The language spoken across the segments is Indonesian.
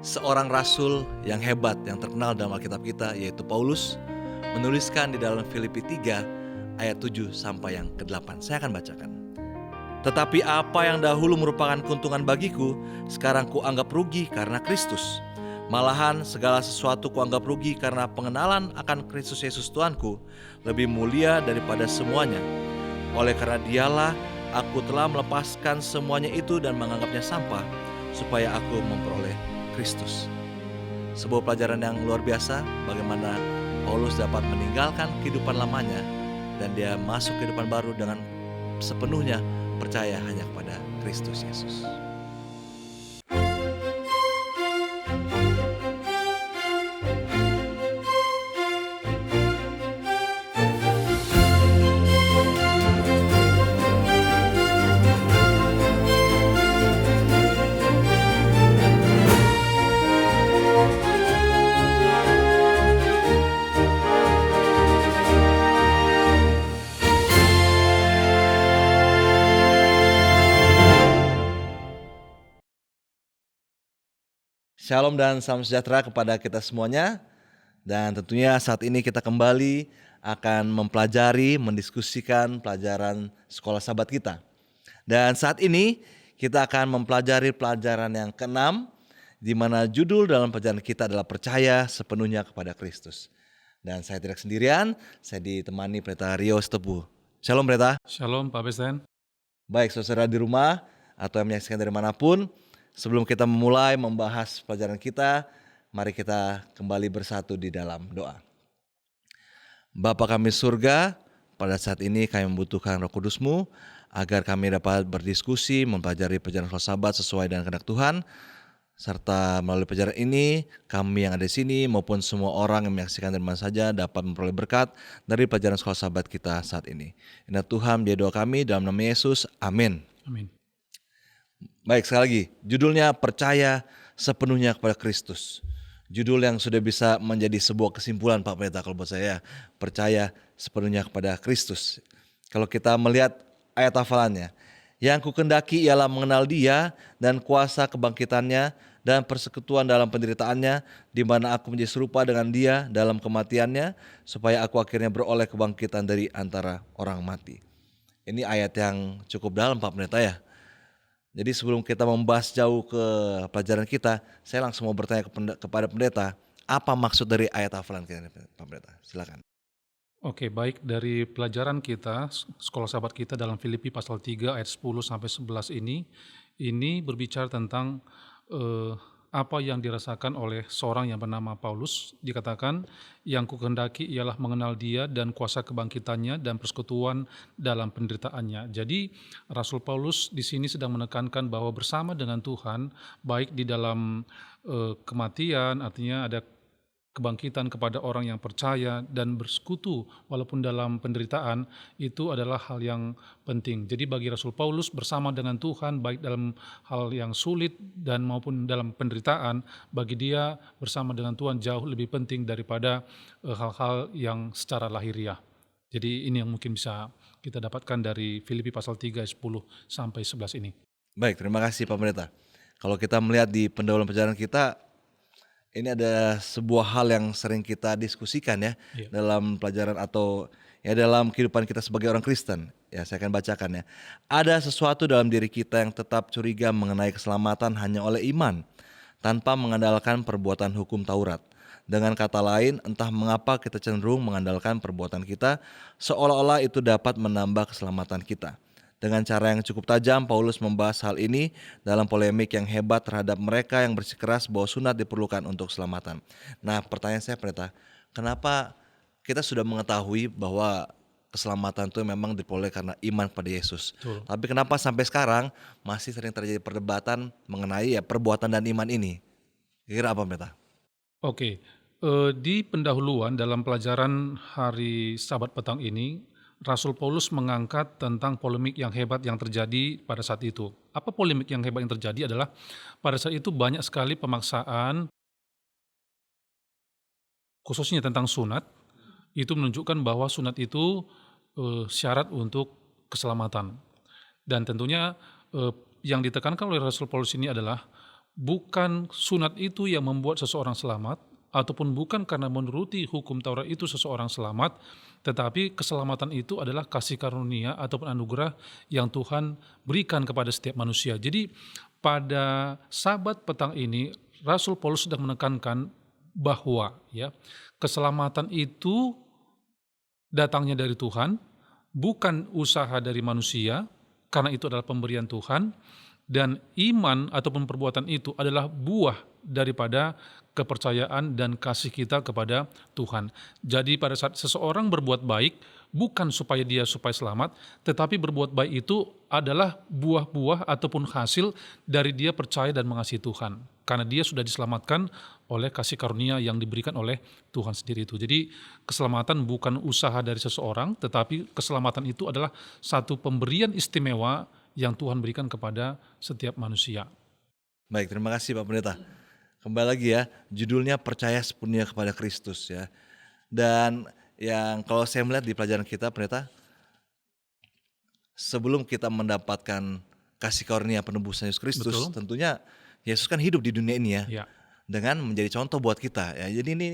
Seorang rasul yang hebat yang terkenal dalam Alkitab kita yaitu Paulus menuliskan di dalam Filipi 3 ayat 7 sampai yang ke-8. Saya akan bacakan. Tetapi apa yang dahulu merupakan keuntungan bagiku, sekarang kuanggap rugi karena Kristus. Malahan segala sesuatu kuanggap rugi karena pengenalan akan Kristus Yesus Tuanku lebih mulia daripada semuanya. Oleh karena dialah aku telah melepaskan semuanya itu dan menganggapnya sampah, supaya aku memperoleh Kristus. Sebuah pelajaran yang luar biasa bagaimana Paulus dapat meninggalkan kehidupan lamanya dan dia masuk kehidupan baru dengan sepenuhnya percaya hanya kepada Kristus Yesus. Shalom dan salam sejahtera kepada kita semuanya. Dan tentunya saat ini kita kembali akan mempelajari, mendiskusikan pelajaran sekolah sahabat kita. Dan saat ini kita akan mempelajari pelajaran yang ke-6, di mana judul dalam pelajaran kita adalah percaya sepenuhnya kepada Kristus. Dan saya tidak sendirian, saya ditemani Pendeta Rio Sitepu. Shalom Pendeta. Shalom Pak Besten. Baik saudara di rumah atau yang menyaksikan dari manapun, sebelum kita memulai membahas pelajaran kita, mari kita kembali bersatu di dalam doa. Bapa kami surga, pada saat ini kami membutuhkan Roh Kudus-Mu agar kami dapat berdiskusi, mempelajari pelajaran sekolah sahabat sesuai dengan kehendak Tuhan. Serta melalui pelajaran ini, kami yang ada di sini maupun semua orang yang menyaksikan dari mana saja dapat memperoleh berkat dari pelajaran sekolah sahabat kita saat ini. Ingat Tuhan, biar doa kami dalam nama Yesus, amin. Amin. Baik, sekali lagi, judulnya percaya sepenuhnya kepada Kristus. Judul yang sudah bisa menjadi sebuah kesimpulan Pak Pendeta kalau buat saya, percaya sepenuhnya kepada Kristus. Kalau kita melihat ayat hafalannya, yang kukendaki ialah mengenal Dia dan kuasa kebangkitannya dan persekutuan dalam penderitaannya, di mana aku menjadi serupa dengan Dia dalam kematiannya, supaya aku akhirnya beroleh kebangkitan dari antara orang mati. Ini ayat yang cukup dalam Pak Pendeta ya. Jadi sebelum kita membahas jauh ke pelajaran kita, saya langsung mau bertanya kepada pendeta, apa maksud dari ayat hafalan kita, Pak Pendeta? Silakan. Oke, baik, dari pelajaran kita, sekolah sahabat kita dalam Filipi pasal 3 ayat 10 sampai 11 ini berbicara tentang apa yang dirasakan oleh seorang yang bernama Paulus. Dikatakan, yang kukendaki ialah mengenal Dia dan kuasa kebangkitannya dan persekutuan dalam penderitaannya. Jadi Rasul Paulus di sini sedang menekankan bahwa bersama dengan Tuhan, baik di dalam kematian, artinya ada kebangkitan kepada orang yang percaya dan bersekutu walaupun dalam penderitaan, itu adalah hal yang penting. Jadi bagi Rasul Paulus, bersama dengan Tuhan baik dalam hal yang sulit dan maupun dalam penderitaan, bagi dia bersama dengan Tuhan jauh lebih penting daripada hal-hal yang secara lahiriah. Jadi ini yang mungkin bisa kita dapatkan dari Filipi pasal 3 ayat 10 sampai 11 ini. Baik, terima kasih Pak Pendeta. Kalau kita melihat di pendahuluan pelajaran kita, ini ada sebuah hal yang sering kita diskusikan ya, Iya. dalam pelajaran atau ya dalam kehidupan kita sebagai orang Kristen. Ya, saya akan bacakan ya. Ada sesuatu dalam diri kita yang tetap curiga mengenai keselamatan hanya oleh iman, tanpa mengandalkan perbuatan hukum Taurat. Dengan kata lain, entah mengapa kita cenderung mengandalkan perbuatan kita seolah-olah itu dapat menambah keselamatan kita. Dengan cara yang cukup tajam, Paulus membahas hal ini dalam polemik yang hebat terhadap mereka yang bersikeras bahwa sunat diperlukan untuk keselamatan. Nah, pertanyaan saya Pendeta, kenapa kita sudah mengetahui bahwa keselamatan itu memang diperoleh karena iman kepada Yesus. Betul. Tapi kenapa sampai sekarang masih sering terjadi perdebatan mengenai ya perbuatan dan iman ini? Kira apa Pendeta? Oke, di pendahuluan dalam pelajaran hari Sabat petang ini, Rasul Paulus mengangkat tentang polemik yang hebat yang terjadi pada saat itu. Apa polemik yang hebat yang terjadi adalah pada saat itu banyak sekali pemaksaan, khususnya tentang sunat, itu menunjukkan bahwa sunat itu syarat untuk keselamatan. Dan tentunya yang ditekankan oleh Rasul Paulus ini adalah bukan sunat itu yang membuat seseorang selamat, ataupun bukan karena menuruti hukum Taurat itu seseorang selamat, tetapi keselamatan itu adalah kasih karunia ataupun anugerah yang Tuhan berikan kepada setiap manusia. Jadi pada Sabat petang ini Rasul Paulus sedang menekankan bahwa ya keselamatan itu datangnya dari Tuhan, bukan usaha dari manusia, karena itu adalah pemberian Tuhan, dan iman ataupun perbuatan itu adalah buah daripada kepercayaan dan kasih kita kepada Tuhan. Jadi pada saat seseorang berbuat baik, bukan supaya dia supaya selamat, tetapi berbuat baik itu adalah buah-buah ataupun hasil dari dia percaya dan mengasihi Tuhan. Karena dia sudah diselamatkan oleh kasih karunia yang diberikan oleh Tuhan sendiri itu. Jadi keselamatan bukan usaha dari seseorang, tetapi keselamatan itu adalah satu pemberian istimewa yang Tuhan berikan kepada setiap manusia. Baik, terima kasih Pak Pendeta. Kembali lagi ya, judulnya percaya sepenuhnya kepada Kristus ya. Dan yang kalau saya melihat di pelajaran kita Pendeta, sebelum kita mendapatkan kasih karunia penebusan Yesus Kristus, Betul. tentunya Yesus kan hidup di dunia ini ya, Ya, dengan menjadi contoh buat kita ya. Jadi ini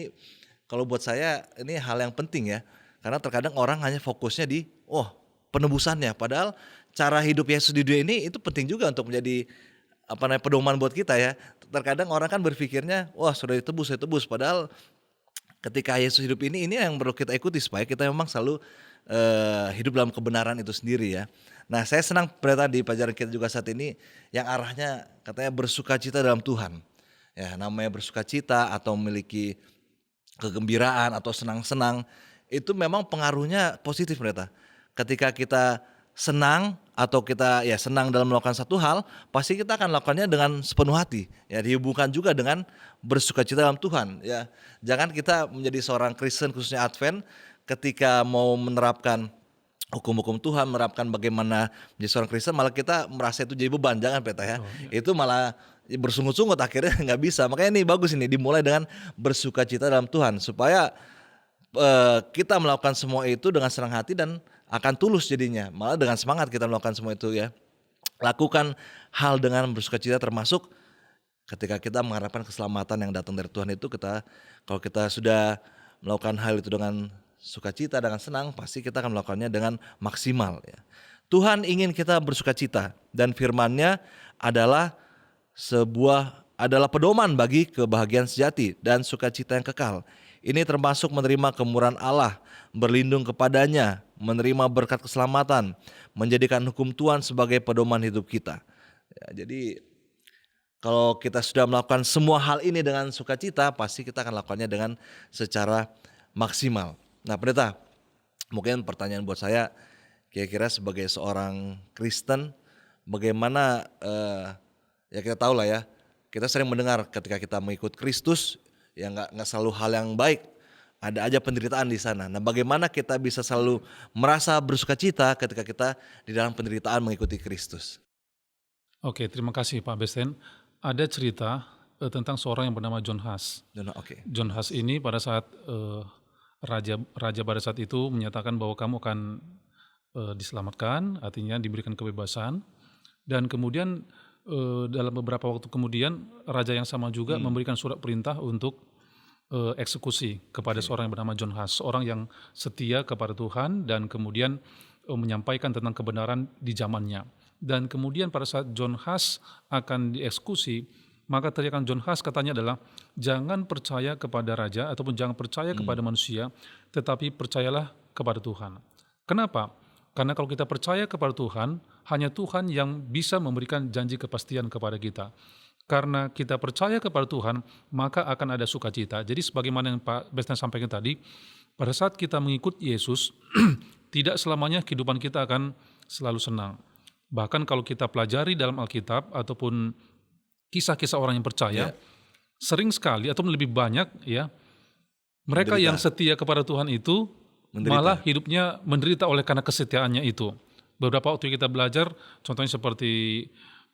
kalau buat saya ini hal yang penting ya, karena terkadang orang hanya fokusnya di penebusannya, padahal cara hidup Yesus di dunia ini itu penting juga untuk menjadi pedoman buat kita ya. Terkadang orang kan berpikirnya sudah ditebus, padahal ketika Yesus hidup ini yang perlu kita ikuti supaya kita memang selalu hidup dalam kebenaran itu sendiri ya. Nah, saya senang Pendeta di pelajaran kita juga saat ini yang arahnya katanya bersukacita dalam Tuhan. Ya, namanya bersukacita atau memiliki kegembiraan atau senang-senang itu memang pengaruhnya positif Pendeta. Ketika kita senang atau kita senang dalam melakukan satu hal, pasti kita akan melakukannya dengan sepenuh hati. Ya, dihubungkan juga dengan bersukacita dalam Tuhan. Ya, jangan kita menjadi seorang Kristen khususnya Advent ketika mau menerapkan hukum-hukum Tuhan, menerapkan bagaimana menjadi seorang Kristen, malah kita merasa itu jadi beban. Jangan Pendeta ya. Itu malah bersungut-sungut akhirnya nggak bisa. Makanya ini bagus ini dimulai dengan bersukacita dalam Tuhan supaya kita melakukan semua itu dengan senang hati dan akan tulus jadinya, malah dengan semangat kita melakukan semua itu ya. Lakukan hal dengan bersukacita, termasuk ketika kita mengharapkan keselamatan yang datang dari Tuhan itu, kalau kita sudah melakukan hal itu dengan sukacita, dengan senang, pasti kita akan melakukannya dengan maksimal ya. Tuhan ingin kita bersukacita dan firman-Nya adalah pedoman bagi kebahagiaan sejati dan sukacita yang kekal. Ini termasuk menerima kemurahan Allah, berlindung kepadanya, menerima berkat keselamatan, menjadikan hukum Tuhan sebagai pedoman hidup kita. Ya, jadi kalau kita sudah melakukan semua hal ini dengan sukacita, pasti kita akan lakukannya dengan secara maksimal. Nah Pendeta, mungkin pertanyaan buat saya, kira-kira sebagai seorang Kristen, bagaimana ya kita tahu lah ya, kita sering mendengar ketika kita mengikut Kristus, ya nggak selalu hal yang baik, ada aja penderitaan di sana. Nah, bagaimana kita bisa selalu merasa bersukacita ketika kita di dalam penderitaan mengikuti Kristus? Oke, terima kasih Pak Besten. Ada cerita tentang seorang yang bernama John Huss. Oke. John Huss ini pada saat raja pada saat itu menyatakan bahwa kamu akan diselamatkan, artinya diberikan kebebasan, dan kemudian dalam beberapa waktu kemudian raja yang sama juga memberikan surat perintah untuk eksekusi kepada seorang yang bernama John Huss, seorang yang setia kepada Tuhan dan kemudian menyampaikan tentang kebenaran di zamannya. Dan kemudian pada saat John Huss akan dieksekusi, maka teriakan John Huss katanya adalah jangan percaya kepada raja ataupun jangan percaya kepada manusia, tetapi percayalah kepada Tuhan. Kenapa? Karena kalau kita percaya kepada Tuhan, hanya Tuhan yang bisa memberikan janji kepastian kepada kita. Karena kita percaya kepada Tuhan, maka akan ada sukacita. Jadi sebagaimana yang Pak Besten sampaikan tadi, pada saat kita mengikut Yesus, tidak selamanya kehidupan kita akan selalu senang. Bahkan kalau kita pelajari dalam Alkitab ataupun kisah-kisah orang yang percaya, sering sekali ataupun lebih banyak ya, mereka yang setia kepada Tuhan itu malah hidupnya menderita oleh karena kesetiaannya itu. Beberapa waktu kita belajar, contohnya seperti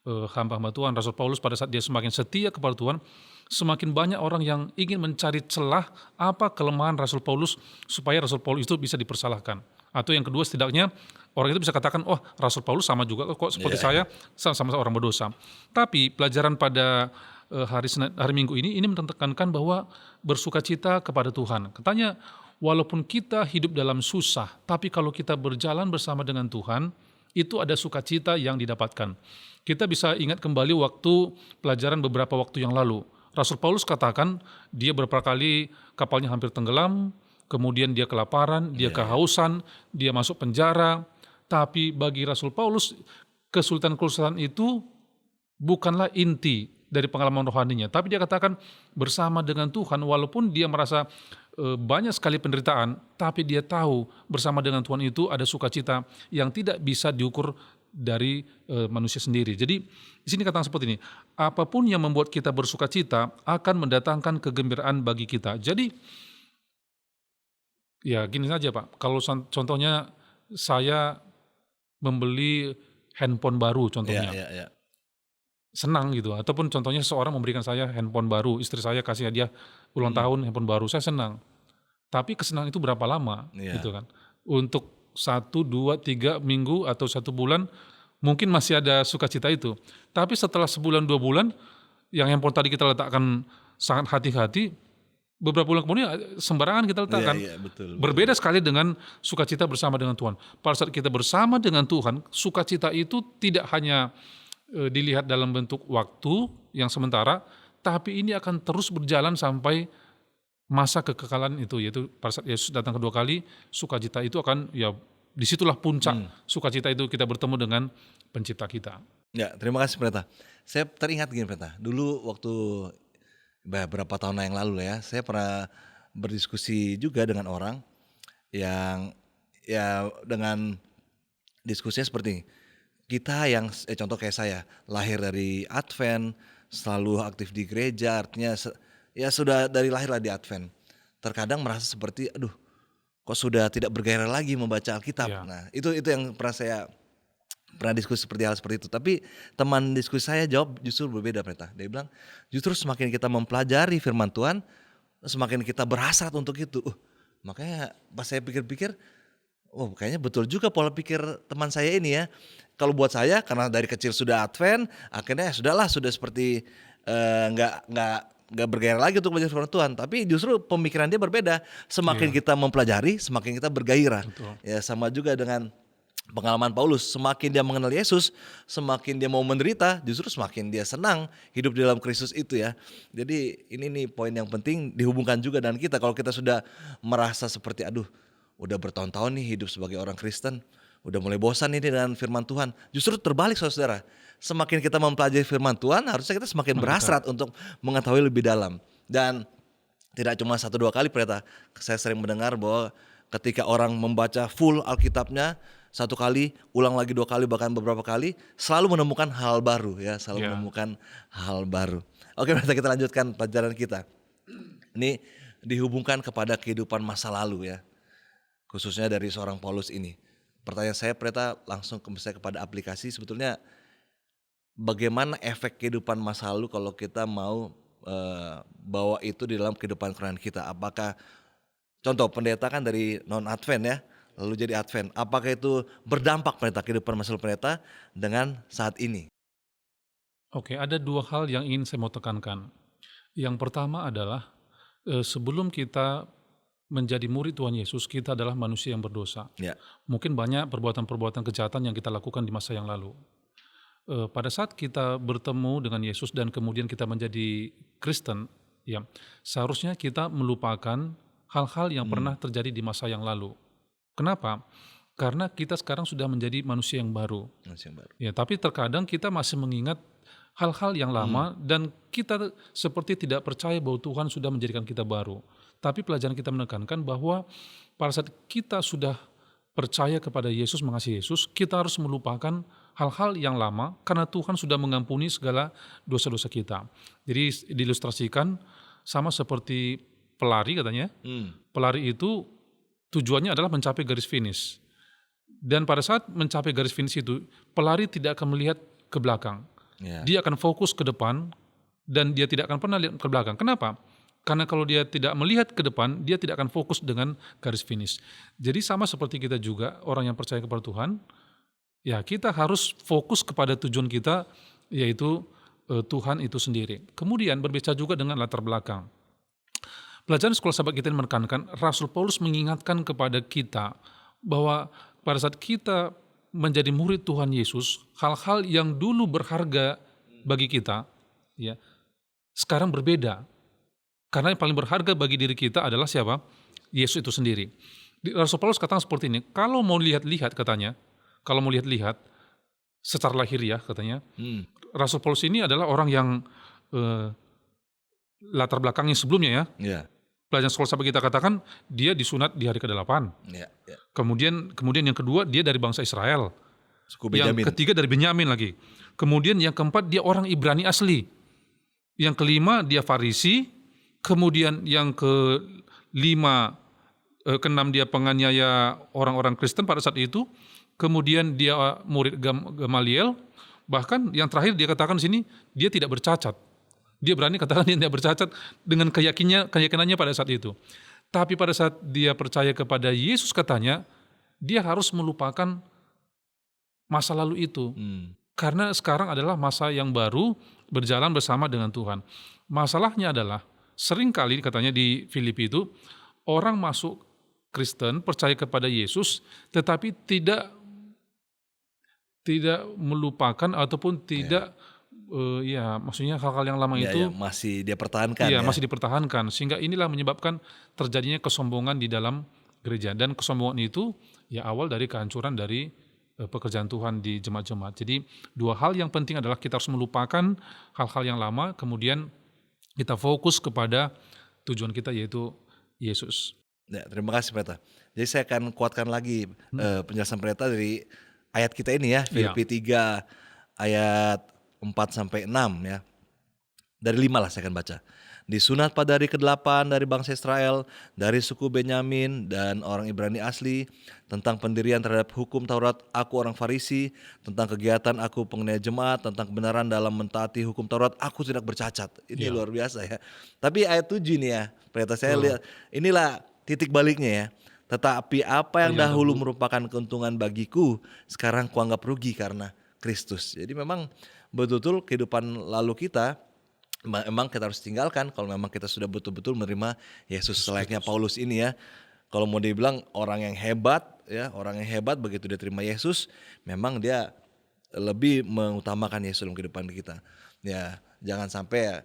hamba-hamba Tuhan, Rasul Paulus pada saat dia semakin setia kepada Tuhan, semakin banyak orang yang ingin mencari celah apa kelemahan Rasul Paulus supaya Rasul Paulus itu bisa dipersalahkan. Atau yang kedua setidaknya orang itu bisa katakan, Rasul Paulus sama juga kok seperti saya, sama-sama orang berdosa. Tapi pelajaran pada hari Minggu ini menekankan bahwa bersukacita kepada Tuhan. Katanya, walaupun kita hidup dalam susah, tapi kalau kita berjalan bersama dengan Tuhan, itu ada sukacita yang didapatkan. Kita bisa ingat kembali waktu pelajaran beberapa waktu yang lalu. Rasul Paulus katakan, dia beberapa kali kapalnya hampir tenggelam, kemudian dia kelaparan, dia kehausan, dia masuk penjara. Tapi bagi Rasul Paulus, kesulitan-kesulitan itu bukanlah inti dari pengalaman rohaninya. Tapi dia katakan bersama dengan Tuhan, walaupun dia merasa banyak sekali penderitaan, tapi dia tahu bersama dengan Tuhan itu ada sukacita yang tidak bisa diukur dari manusia sendiri. Jadi di sini katakan seperti ini, apapun yang membuat kita bersukacita akan mendatangkan kegembiraan bagi kita. Jadi ya gini saja Pak, kalau contohnya saya membeli handphone baru contohnya, senang gitu. Ataupun contohnya seseorang memberikan saya handphone baru, istri saya kasih hadiah ulang tahun handphone baru, saya senang. Tapi kesenangan itu berapa lama gitu kan? Untuk 1, 2, 3 minggu atau 1 bulan mungkin masih ada sukacita itu. Tapi setelah sebulan 2 bulan yang handphone tadi kita letakkan sangat hati-hati, beberapa bulan kemudian sembarangan kita letakkan. Betul. Berbeda sekali dengan sukacita bersama dengan Tuhan. Pada saat kita bersama dengan Tuhan, sukacita itu tidak hanya dilihat dalam bentuk waktu yang sementara, tapi ini akan terus berjalan sampai masa kekekalan itu, yaitu pada saat Yesus datang kedua kali, sukacita itu akan, ya disitulah puncak sukacita itu kita bertemu dengan pencipta kita. Ya, terima kasih Pendeta. Saya teringat gini Pendeta, dulu waktu beberapa tahun yang lalu ya, saya pernah berdiskusi juga dengan orang yang ya dengan diskusinya seperti ini. Kita yang contoh kayak saya, lahir dari Advent, selalu aktif di gereja, artinya ya sudah dari lahir lah di Advent. Terkadang merasa seperti aduh, kok sudah tidak bergairah lagi membaca Alkitab. Nah, itu yang pernah diskusi hal seperti itu. Tapi teman diskusi saya jawab justru berbeda Pendeta. Dia bilang justru semakin kita mempelajari firman Tuhan, semakin kita berhasrat untuk itu. Makanya pas saya pikir-pikir, kayaknya betul juga pola pikir teman saya ini ya. Kalau buat saya karena dari kecil sudah Advent, akhirnya sudah seperti nggak bergairah lagi untuk belajar firman Tuhan. Tapi justru pemikiran dia berbeda. Semakin kita mempelajari, semakin kita bergairah. Betul. Ya sama juga dengan pengalaman Paulus, semakin dia mengenal Yesus, semakin dia mau menderita, justru semakin dia senang hidup di dalam Kristus itu ya. Jadi ini nih poin yang penting dihubungkan juga dengan kita. Kalau kita sudah merasa seperti aduh, udah bertahun-tahun nih hidup sebagai orang Kristen, udah mulai bosan ini dengan firman Tuhan. Justru terbalik saudara, semakin kita mempelajari firman Tuhan, harusnya kita semakin berhasrat untuk mengetahui lebih dalam. Dan tidak cuma 1-2 kali Pendeta, saya sering mendengar bahwa ketika orang membaca full Alkitabnya 1 kali, ulang lagi 2 kali, bahkan beberapa kali, selalu menemukan hal baru ya, menemukan hal baru. Oke, kita lanjutkan pelajaran kita. Ini dihubungkan kepada kehidupan masa lalu ya, khususnya dari seorang Paulus ini. Pertanyaan saya Pendeta langsung kepada aplikasi, sebetulnya bagaimana efek kehidupan masa lalu kalau kita mau bawa itu di dalam kehidupan kerohanian kita? Apakah contoh pendeta kan dari non Advent ya, lalu jadi Advent. Apakah itu berdampak Pendeta kehidupan masa lalu Pendeta dengan saat ini? Oke, ada 2 hal yang ingin saya mau tekankan. Yang pertama adalah sebelum kita menjadi murid Tuhan Yesus, kita adalah manusia yang berdosa. Mungkin banyak perbuatan-perbuatan kejahatan yang kita lakukan di masa yang lalu. Pada saat kita bertemu dengan Yesus dan kemudian kita menjadi Kristen, ya, seharusnya kita melupakan hal-hal yang pernah terjadi di masa yang lalu. Kenapa? Karena kita sekarang sudah menjadi manusia yang baru. Ya, tapi terkadang kita masih mengingat hal-hal yang lama dan kita seperti tidak percaya bahwa Tuhan sudah menjadikan kita baru. Tapi pelajaran kita menekankan bahwa pada saat kita sudah percaya kepada Yesus, mengasihi Yesus, kita harus melupakan hal-hal yang lama karena Tuhan sudah mengampuni segala dosa-dosa kita. Jadi diilustrasikan sama seperti pelari katanya. Pelari itu tujuannya adalah mencapai garis finish. Dan pada saat mencapai garis finish itu, pelari tidak akan melihat ke belakang. Dia akan fokus ke depan dan dia tidak akan pernah lihat ke belakang. Kenapa? Karena kalau dia tidak melihat ke depan, dia tidak akan fokus dengan garis finish. Jadi sama seperti kita juga, orang yang percaya kepada Tuhan, ya kita harus fokus kepada tujuan kita, yaitu Tuhan itu sendiri. Kemudian berbicara juga dengan latar belakang. Pelajaran sekolah sahabat kita yang menekankan, Rasul Paulus mengingatkan kepada kita bahwa pada saat kita menjadi murid Tuhan Yesus, hal-hal yang dulu berharga bagi kita, ya, sekarang berbeda. Karena yang paling berharga bagi diri kita adalah siapa? Yesus itu sendiri. Rasul Paulus katakan seperti ini, kalau mau lihat-lihat katanya, kalau mau lihat-lihat secara lahiriah katanya, Rasul Paulus ini adalah orang yang latar belakangnya sebelumnya ya. Ya. Pelajaran sekolah sahabat kita katakan dia disunat di hari ke-8. Ya. Ya. Kemudian yang kedua dia dari bangsa Israel. Suku Benyamin. Yang ketiga dari Benyamin lagi. Kemudian yang keempat dia orang Ibrani asli. Yang kelima dia Farisi. Kemudian yang keenam dia penganiaya orang-orang Kristen pada saat itu. Kemudian dia murid Gamaliel. Bahkan yang terakhir dia katakan di sini dia tidak bercacat. Dia berani katakan dia tidak bercacat dengan keyakinannya pada saat itu. Tapi pada saat dia percaya kepada Yesus katanya, dia harus melupakan masa lalu itu. Karena sekarang adalah masa yang baru berjalan bersama dengan Tuhan. Masalahnya adalah seringkali katanya di Filipi itu, orang masuk Kristen, percaya kepada Yesus, tetapi tidak melupakan ataupun tidak maksudnya hal-hal yang lama itu masih dia pertahankan. Masih dipertahankan, sehingga inilah menyebabkan terjadinya kesombongan di dalam gereja, dan kesombongan itu ya awal dari kehancuran dari pekerjaan Tuhan di jemaat-jemaat. Jadi dua hal yang penting adalah kita harus melupakan hal-hal yang lama, kemudian kita fokus kepada tujuan kita yaitu Yesus. Ya, terima kasih Pendeta. Jadi saya akan kuatkan lagi penjelasan Pendeta dari ayat kita ini ya, Filipi 3 ayat 4-6 ya. Dari 5 lah saya akan baca. Disunat pada hari ke-8 dari bangsa Israel, dari suku Benyamin dan orang Ibrani asli, tentang pendirian terhadap hukum Taurat, aku orang Farisi, tentang kegiatan aku penganiaya jemaat, tentang kebenaran dalam mentaati hukum Taurat, aku tidak bercacat. Ini luar biasa ya. Tapi ayat 7 ini ya, Pendeta, saya lihat inilah titik baliknya ya. Tetapi apa yang dahulu merupakan keuntungan bagiku, sekarang kuanggap rugi karena Kristus. Jadi memang betul-betul kehidupan lalu kita memang kita harus tinggalkan kalau memang kita sudah betul-betul menerima Yesus selayaknya Paulus ini ya. Kalau mau dibilang orang yang hebat ya, orang yang hebat begitu dia terima Yesus, memang dia lebih mengutamakan Yesus dalam kehidupan kita. Ya, jangan sampai ya,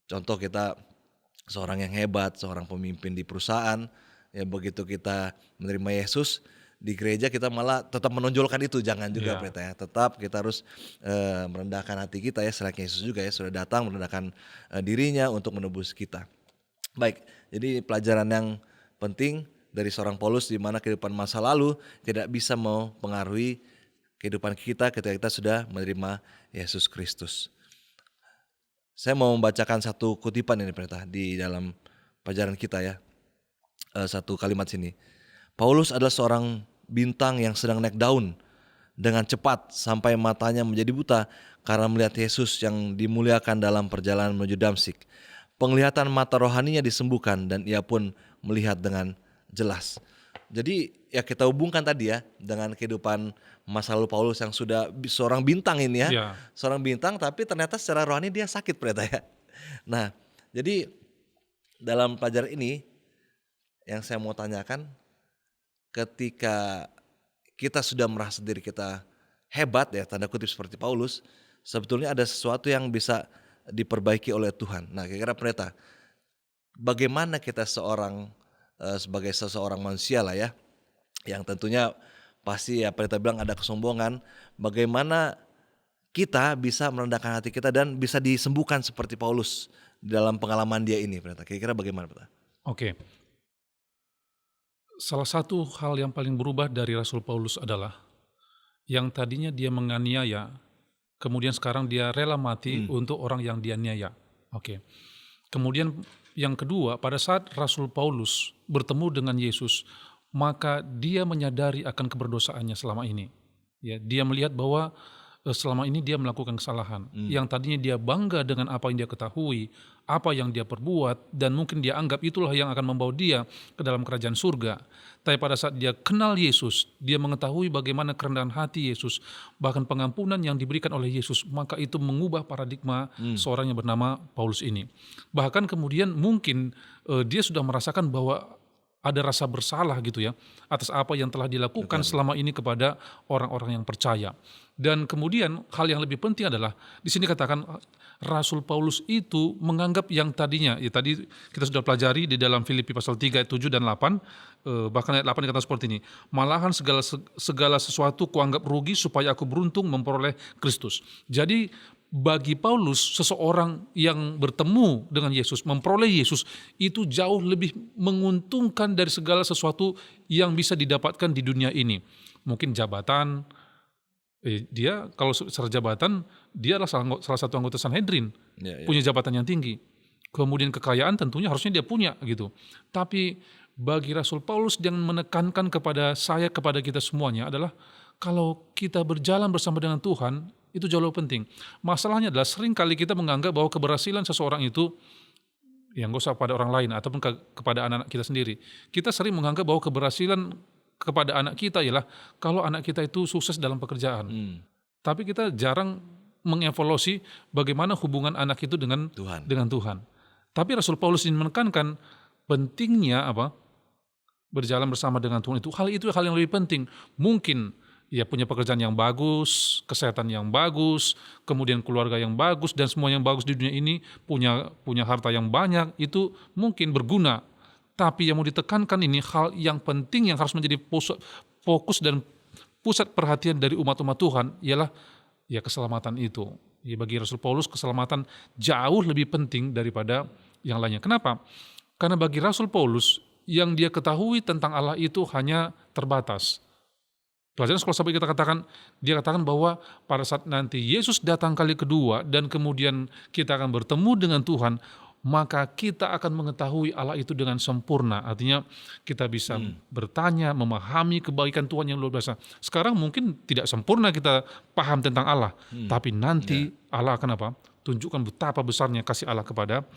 contoh kita seorang yang hebat, seorang pemimpin di perusahaan, ya begitu kita menerima Yesus di gereja kita malah tetap menonjolkan itu, jangan juga Pendeta ya. Tetap kita harus merendahkan hati kita ya, selayaknya Yesus juga ya, sudah datang merendahkan dirinya untuk menebus kita. Baik, jadi pelajaran yang penting dari seorang Paulus di mana kehidupan masa lalu tidak bisa mempengaruhi kehidupan kita ketika kita sudah menerima Yesus Kristus. Saya mau membacakan satu kutipan ini Pendeta di dalam pelajaran kita ya. Satu kalimat sini. Paulus adalah seorang bintang yang sedang naik daun dengan cepat sampai matanya menjadi buta karena melihat Yesus yang dimuliakan dalam perjalanan menuju Damsyik. Penglihatan mata rohaninya disembuhkan dan ia pun melihat dengan jelas. Jadi ya kita hubungkan tadi ya dengan kehidupan masa lalu Paulus yang sudah seorang bintang ini ya. Seorang bintang tapi ternyata secara rohani dia sakit Pendeta ya. Nah jadi dalam pelajaran ini yang saya mau tanyakan, ketika kita sudah merasa diri kita hebat ya, tanda kutip seperti Paulus, sebetulnya ada sesuatu yang bisa diperbaiki oleh Tuhan. Nah kira-kira Pendeta, bagaimana kita sebagai seseorang manusia lah ya, yang tentunya pasti ya Pendeta bilang ada kesombongan, bagaimana kita bisa merendahkan hati kita dan bisa disembuhkan seperti Paulus dalam pengalaman dia ini Pendeta, kira-kira bagaimana Pendeta? Oke. Salah satu hal yang paling berubah dari Rasul Paulus adalah yang tadinya dia menganiaya, kemudian sekarang dia rela mati untuk orang yang dia niaya. Oke. Kemudian yang kedua, pada saat Rasul Paulus bertemu dengan Yesus, maka dia menyadari akan keberdosaannya selama ini. Ya, dia melihat bahwa selama ini dia melakukan kesalahan. Yang tadinya dia bangga dengan apa yang dia ketahui, apa yang dia perbuat, dan mungkin dia anggap itulah yang akan membawa dia ke dalam kerajaan surga. Tapi pada saat dia kenal Yesus, dia mengetahui bagaimana kerendahan hati Yesus, bahkan pengampunan yang diberikan oleh Yesus, maka itu mengubah paradigma seorang yang bernama Paulus ini. Bahkan kemudian mungkin dia sudah merasakan bahwa ada rasa bersalah gitu ya atas apa yang telah dilakukan selama ini kepada orang-orang yang percaya. Dan kemudian hal yang lebih penting adalah di sini katakan Rasul Paulus itu menganggap yang tadinya, ya tadi kita sudah pelajari di dalam Filipi pasal 3 ayat 7 dan 8, bahkan ayat 8 dikatakan seperti ini, malahan segala sesuatu kuanggap rugi supaya aku beruntung memperoleh Kristus. Jadi bagi Paulus, seseorang yang bertemu dengan Yesus, memperoleh Yesus, itu jauh lebih menguntungkan dari segala sesuatu yang bisa didapatkan di dunia ini. Mungkin jabatan, dia kalau secara jabatan, dia adalah salah satu anggota Sanhedrin, punya jabatan yang tinggi. Kemudian kekayaan tentunya harusnya dia punya gitu. Tapi bagi Rasul Paulus yang menekankan kepada saya, kepada kita semuanya adalah kalau kita berjalan bersama dengan Tuhan, itu jauh lebih penting. Masalahnya adalah sering kali kita menganggap bahwa keberhasilan seseorang itu, yang gak usah pada orang lain ataupun kepada anak-anak kita sendiri. Kita sering menganggap bahwa keberhasilan kepada anak kita ialah kalau anak kita itu sukses dalam pekerjaan. Tapi kita jarang mengevaluasi bagaimana hubungan anak itu dengan Tuhan. Tapi Rasul Paulus ingin menekankan pentingnya berjalan bersama dengan Tuhan itu. Hal yang lebih penting. Mungkin ya punya pekerjaan yang bagus, kesehatan yang bagus, kemudian keluarga yang bagus, dan semua yang bagus di dunia ini, punya harta yang banyak, itu mungkin berguna. Tapi yang mau ditekankan ini, hal yang penting yang harus menjadi fokus dan pusat perhatian dari umat-umat Tuhan ialah ya keselamatan itu. Ya, bagi Rasul Paulus keselamatan jauh lebih penting daripada yang lainnya. Kenapa? Karena bagi Rasul Paulus yang dia ketahui tentang Allah itu hanya terbatas. Pelajaran sekolah sahabat dia katakan bahwa pada saat nanti Yesus datang kali kedua dan kemudian kita akan bertemu dengan Tuhan, maka kita akan mengetahui Allah itu dengan sempurna. Artinya kita bisa bertanya, memahami kebaikan Tuhan yang luar biasa. Sekarang mungkin tidak sempurna kita paham tentang Allah, tapi nanti Allah akan tunjukkan betapa besarnya kasih Allah kepada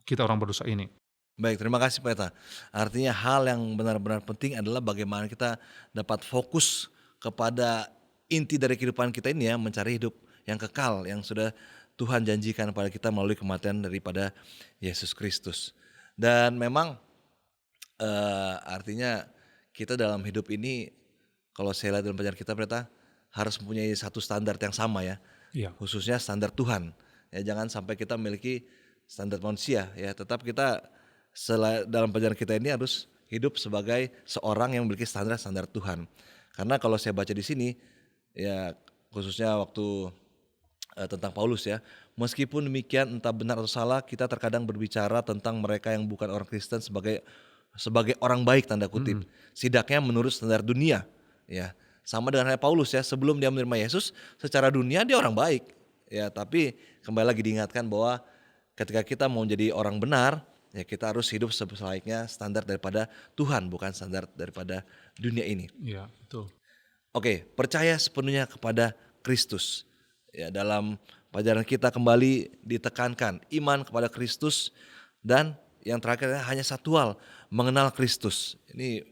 kita orang berdosa ini. Baik, terima kasih Pendeta. Artinya hal yang benar-benar penting adalah bagaimana kita dapat fokus kepada inti dari kehidupan kita ini ya, mencari hidup yang kekal, yang sudah Tuhan janjikan kepada kita melalui kematian daripada Yesus Kristus. Dan memang artinya kita dalam hidup ini, kalau saya lihat dalam pelajaran kita Pendeta, harus mempunyai satu standar yang sama ya, khususnya standar Tuhan. Ya, jangan sampai kita memiliki standar manusia ya, tetap kita dalam pelajaran kita ini harus hidup sebagai seorang yang memiliki standar Tuhan. Karena kalau saya baca di sini ya, khususnya waktu tentang Paulus ya, meskipun demikian entah benar atau salah, kita terkadang berbicara tentang mereka yang bukan orang Kristen sebagai orang baik tanda kutip. Setidaknya menurut standar dunia ya. Sama dengan Paulus ya, sebelum dia menerima Yesus secara dunia dia orang baik ya, tapi kembali lagi diingatkan bahwa ketika kita mau menjadi orang benar ya, kita harus hidup selayaknya standar daripada Tuhan, bukan standar daripada dunia ini. Iya, betul. Oke, percaya sepenuhnya kepada Kristus. Ya, dalam pelajaran kita kembali ditekankan iman kepada Kristus, dan yang terakhir hanya satu hal, mengenal Kristus. Ini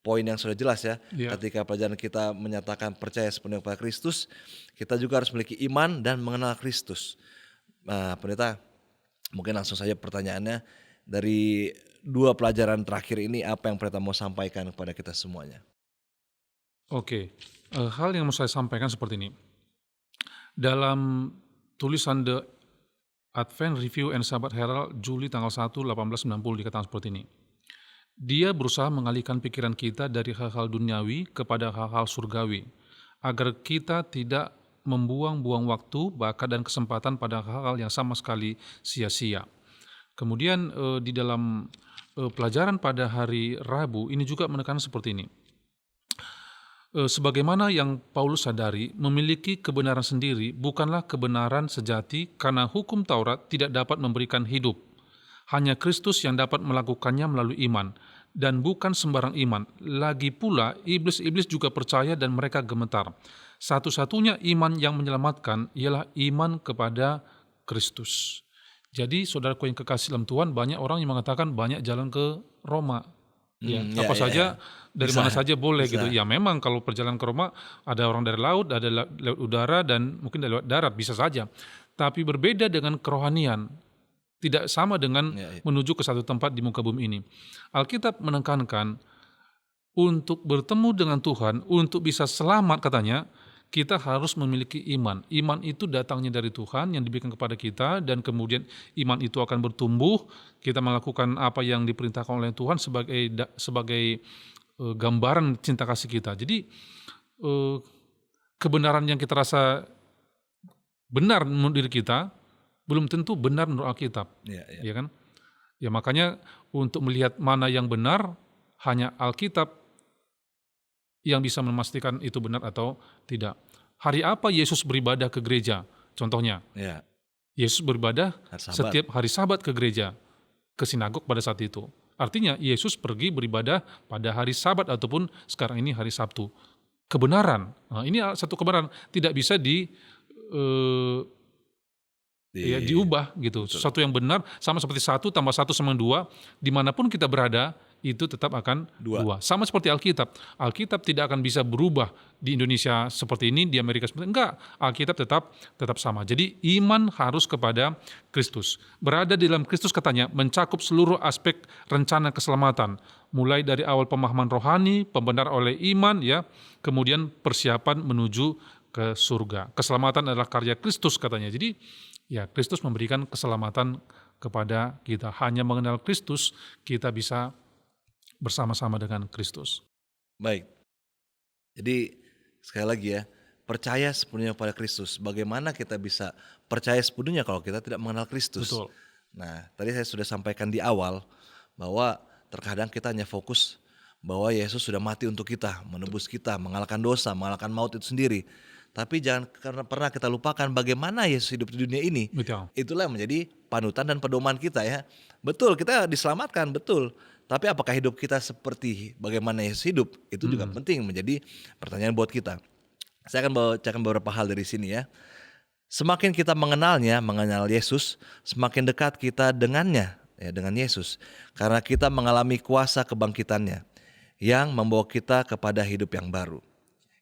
poin yang sudah jelas ya. Ketika pelajaran kita menyatakan percaya sepenuhnya kepada Kristus, kita juga harus memiliki iman dan mengenal Kristus. Nah, Pendeta, mungkin langsung saja pertanyaannya, dari dua pelajaran terakhir ini apa yang Pendeta mau sampaikan kepada kita semuanya? Oke, hal yang mau saya sampaikan seperti ini. Dalam tulisan The Advent Review and Sabbath Herald Juli tanggal 1, 1890 dikatakan seperti ini. Dia berusaha mengalihkan pikiran kita dari hal-hal duniawi kepada hal-hal surgawi, agar kita tidak membuang-buang waktu, bakat dan kesempatan pada hal-hal yang sama sekali sia-sia. Kemudian di dalam pelajaran pada hari Rabu ini juga menekankan seperti ini. Sebagaimana yang Paulus sadari, memiliki kebenaran sendiri bukanlah kebenaran sejati, karena hukum Taurat tidak dapat memberikan hidup. Hanya Kristus yang dapat melakukannya melalui iman, dan bukan sembarang iman. Lagi pula, iblis-iblis juga percaya dan mereka gemetar. Satu-satunya iman yang menyelamatkan ialah iman kepada Kristus. Jadi saudaraku yang kekasih dalam Tuhan, banyak orang yang mengatakan banyak jalan ke Roma. Ya, Ya, apa ya, ya. saja dari Bisa, mana saja boleh gitu. bisa. Ya memang kalau perjalanan ke Roma ada orang dari laut, ada lewat udara dan mungkin dari lewat darat bisa saja. Tapi berbeda dengan kerohanian. Tidak sama dengan Ya, ya. menuju ke satu tempat di muka bumi ini. Alkitab menekankan untuk bertemu dengan Tuhan, untuk bisa selamat katanya, kita harus memiliki iman. Iman itu datangnya dari Tuhan yang diberikan kepada kita dan kemudian iman itu akan bertumbuh. Kita melakukan apa yang diperintahkan oleh Tuhan sebagai gambaran cinta kasih kita. Jadi kebenaran yang kita rasa benar menurut diri kita belum tentu benar menurut Alkitab, Ya, ya. ya kan? Ya makanya untuk melihat mana yang benar hanya Alkitab yang bisa memastikan itu benar atau tidak. Hari apa Yesus beribadah ke gereja? Contohnya, Ya, Yesus beribadah hari Sabat. setiap hari Sabat ke gereja, ke sinagog pada saat itu. Artinya Yesus pergi beribadah pada hari Sabat ataupun sekarang ini hari Sabtu. Kebenaran, nah, ini satu kebenaran tidak bisa diubah gitu. Betul. Sesuatu yang benar sama seperti 1 tambah 1 sama 2, dimanapun kita berada itu tetap akan Dua. 2. Sama seperti Alkitab. Alkitab tidak akan bisa berubah di Indonesia seperti ini, di Amerika seperti ini. Enggak, Alkitab tetap sama. Jadi iman harus kepada Kristus. Berada di dalam Kristus katanya mencakup seluruh aspek rencana keselamatan. Mulai dari awal pemahaman rohani, pembenar oleh iman ya, kemudian persiapan menuju ke surga. Keselamatan adalah karya Kristus katanya. Jadi ya, Kristus memberikan keselamatan kepada kita. Hanya mengenal Kristus, kita bisa bersama-sama dengan Kristus. Baik. Jadi sekali lagi ya, percaya sepenuhnya pada Kristus. Bagaimana kita bisa percaya sepenuhnya kalau kita tidak mengenal Kristus? Betul. Nah, tadi saya sudah sampaikan di awal bahwa terkadang kita hanya fokus bahwa Yesus sudah mati untuk kita, menebus kita, mengalahkan dosa, mengalahkan maut itu sendiri. Tapi jangan karena pernah kita lupakan bagaimana Yesus hidup di dunia ini. Betul. Itulah yang menjadi panutan dan pedoman kita ya. Betul, kita diselamatkan, betul. Tapi apakah hidup kita seperti bagaimana Yesus hidup? Itu juga penting menjadi pertanyaan buat kita. Saya akan bacakan beberapa hal dari sini ya. Semakin kita mengenalnya, mengenal Yesus, semakin dekat kita dengannya, ya, dengan Yesus. Karena kita mengalami kuasa kebangkitannya yang membawa kita kepada hidup yang baru.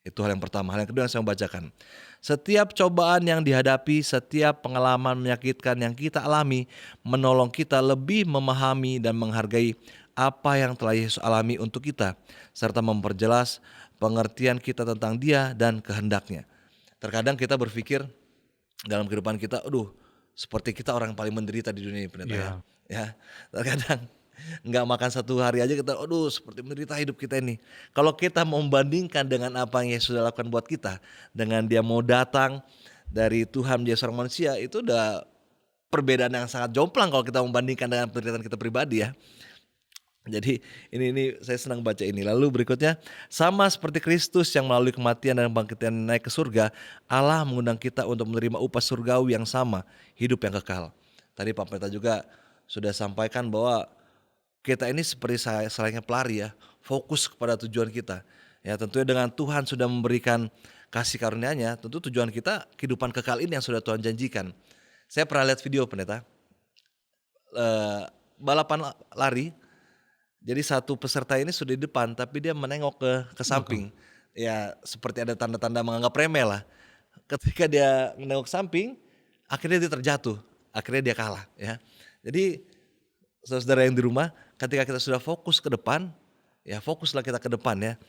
Itu hal yang pertama. Hal yang kedua yang saya mau bacakan. Setiap cobaan yang dihadapi, setiap pengalaman menyakitkan yang kita alami, menolong kita lebih memahami dan menghargai apa yang telah Yesus alami untuk kita, serta memperjelas pengertian kita tentang Dia dan kehendaknya. Terkadang kita berpikir dalam kehidupan kita, aduh, seperti kita orang yang paling menderita di dunia ini, pendeta ya. Ya, terkadang nggak makan satu hari aja kita, aduh, seperti menderita hidup kita ini. Kalau kita membandingkan dengan apa yang Yesus sudah lakukan buat kita, dengan Dia mau datang dari Tuhan menjadi seorang manusia, itu udah perbedaan yang sangat jomplang kalau kita membandingkan dengan penderitaan kita pribadi ya. Jadi ini saya senang baca ini. Lalu berikutnya, sama seperti Kristus yang melalui kematian dan kebangkitan naik ke surga, Allah mengundang kita untuk menerima upah surgawi yang sama, hidup yang kekal. Tadi Pak Pendeta juga sudah sampaikan bahwa kita ini seperti selayaknya pelari ya, fokus kepada tujuan kita. Ya, tentunya dengan Tuhan sudah memberikan kasih karunia-Nya, tentu tujuan kita kehidupan kekal ini yang sudah Tuhan janjikan. Saya pernah lihat video Pendeta, balapan lari. Jadi satu peserta ini sudah di depan, tapi dia menengok ke samping. Ya seperti ada tanda-tanda menganggap remeh lah. Ketika dia menengok samping, akhirnya dia terjatuh, akhirnya dia kalah. Ya, jadi saudara yang di rumah, ketika kita sudah fokus ke depan, ya fokuslah kita ke depan ya.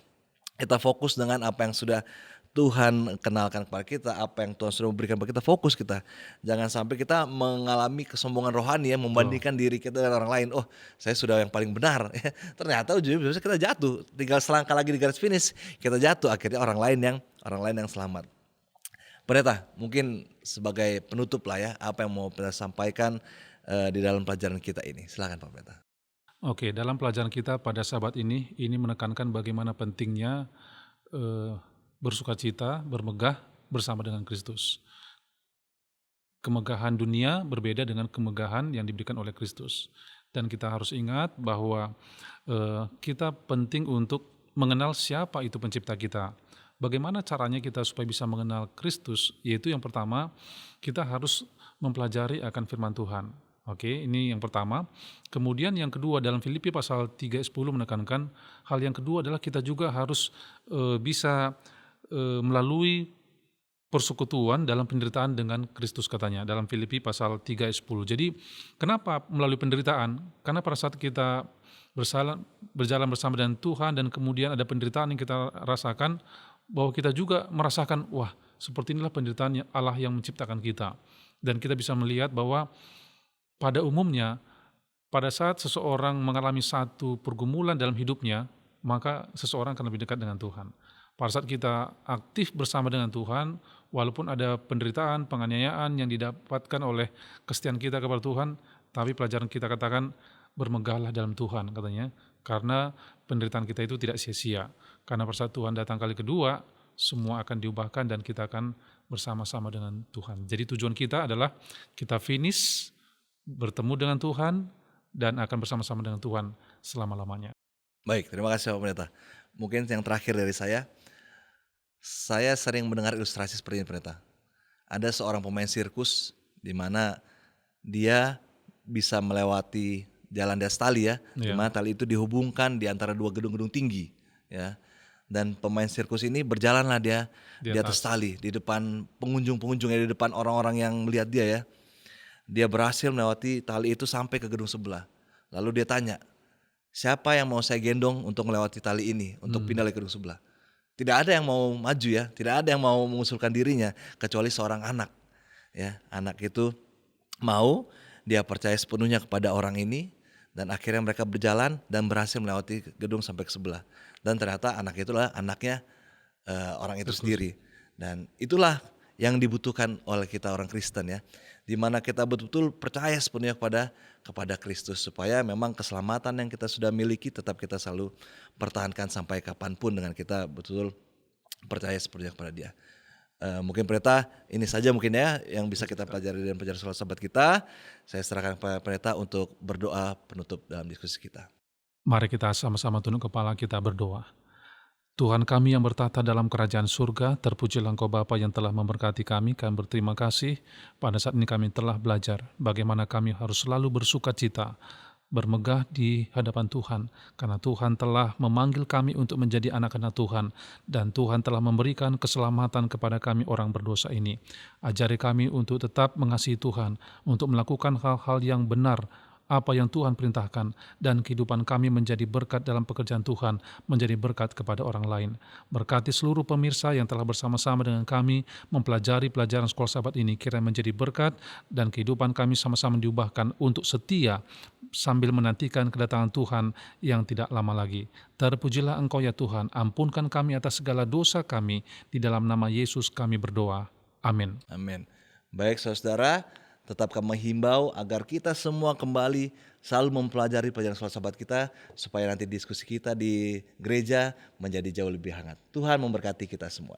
Kita fokus dengan apa yang sudah Tuhan kenalkan kepada kita, apa yang Tuhan sudah memberikan kepada kita, fokus kita. Jangan sampai kita mengalami kesombongan rohani ya, membandingkan diri kita dengan orang lain. Oh, saya sudah yang paling benar. Ternyata ujungnya kita jatuh. Tinggal selangkah lagi di garis finish, kita jatuh. Akhirnya orang lain yang selamat. Pendeta, mungkin sebagai penutup lah ya, apa yang mau kita sampaikan di dalam pelajaran kita ini. Silakan Pak Pendeta. Oke, dalam pelajaran kita pada sahabat ini menekankan bagaimana pentingnya bersukacita, bermegah bersama dengan Kristus. Kemegahan dunia berbeda dengan kemegahan yang diberikan oleh Kristus. Dan kita harus ingat bahwa kita penting untuk mengenal siapa itu pencipta kita. Bagaimana caranya kita supaya bisa mengenal Kristus? Yaitu yang pertama, kita harus mempelajari akan firman Tuhan. Oke, ini yang pertama. Kemudian yang kedua, dalam Filipi pasal 3 ayat 10 menekankan hal yang kedua adalah kita juga harus bisa melalui persekutuan dalam penderitaan dengan Kristus, katanya dalam Filipi pasal 3 ayat 10. Jadi kenapa melalui penderitaan? Karena pada saat kita berjalan bersama dengan Tuhan dan kemudian ada penderitaan yang kita rasakan, bahwa kita juga merasakan, wah, seperti inilah penderitaan Allah yang menciptakan kita. Dan kita bisa melihat bahwa pada umumnya pada saat seseorang mengalami satu pergumulan dalam hidupnya, maka seseorang akan lebih dekat dengan Tuhan. Pada saat kita aktif bersama dengan Tuhan, walaupun ada penderitaan, penganiayaan yang didapatkan oleh kesetiaan kita kepada Tuhan, tapi pelajaran kita katakan, bermegahlah dalam Tuhan, katanya. Karena penderitaan kita itu tidak sia-sia. Karena pada saat Tuhan datang kali kedua, semua akan diubahkan dan kita akan bersama-sama dengan Tuhan. Jadi tujuan kita adalah kita finish, bertemu dengan Tuhan, dan akan bersama-sama dengan Tuhan selama-lamanya. Baik, terima kasih Pak Pendeta. Mungkin yang terakhir dari saya sering mendengar ilustrasi seperti ini Pendeta. Ada seorang pemain sirkus di mana dia bisa melewati jalan di atas tali ya, di mana tali itu dihubungkan di antara dua gedung-gedung tinggi ya. Dan pemain sirkus ini berjalanlah dia di atas tali di depan pengunjung-pengunjung, di depan orang-orang yang melihat dia ya. Dia berhasil melewati tali itu sampai ke gedung sebelah. Lalu dia tanya, siapa yang mau saya gendong untuk melewati tali ini, untuk pindah ke gedung sebelah? Tidak ada yang mau maju ya, tidak ada yang mau mengusulkan dirinya, kecuali seorang anak. Ya, anak itu mau, dia percaya sepenuhnya kepada orang ini, dan akhirnya mereka berjalan dan berhasil melewati gedung sampai ke sebelah. Dan ternyata anak itulah anaknya orang itu sendiri. Dan itulah yang dibutuhkan oleh kita orang Kristen ya, di mana kita betul-betul percaya sepenuhnya kepada Kristus, supaya memang keselamatan yang kita sudah miliki tetap kita selalu pertahankan sampai kapanpun dengan kita betul percaya sepenuhnya kepada Dia. Mungkin Pendeta ini saja mungkin ya yang bisa kita pelajari dan pelajaran soal sahabat kita. Saya serahkan kepada Pendeta untuk berdoa penutup dalam diskusi kita. Mari kita sama-sama tunduk kepala, kita berdoa. Tuhan kami yang bertata dalam kerajaan surga, terpujilah Engkau Bapa yang telah memberkati kami. Kami berterima kasih pada saat ini kami telah belajar bagaimana kami harus selalu bersuka cita, bermegah di hadapan Tuhan, karena Tuhan telah memanggil kami untuk menjadi anak-anak Tuhan, dan Tuhan telah memberikan keselamatan kepada kami orang berdosa ini. Ajari kami untuk tetap mengasihi Tuhan, untuk melakukan hal-hal yang benar, apa yang Tuhan perintahkan, dan kehidupan kami menjadi berkat dalam pekerjaan Tuhan, menjadi berkat kepada orang lain. Berkati seluruh pemirsa yang telah bersama-sama dengan kami mempelajari pelajaran Sekolah Sahabat ini, kiranya menjadi berkat, dan kehidupan kami sama-sama diubahkan untuk setia sambil menantikan kedatangan Tuhan yang tidak lama lagi. Terpujilah Engkau ya Tuhan, ampunkan kami atas segala dosa kami, di dalam nama Yesus kami berdoa. Amin. Amin. Baik saudara, tetap kami himbau agar kita semua kembali selalu mempelajari pelajaran Sekolah Sahabat kita, supaya nanti diskusi kita di gereja menjadi jauh lebih hangat. Tuhan memberkati kita semua.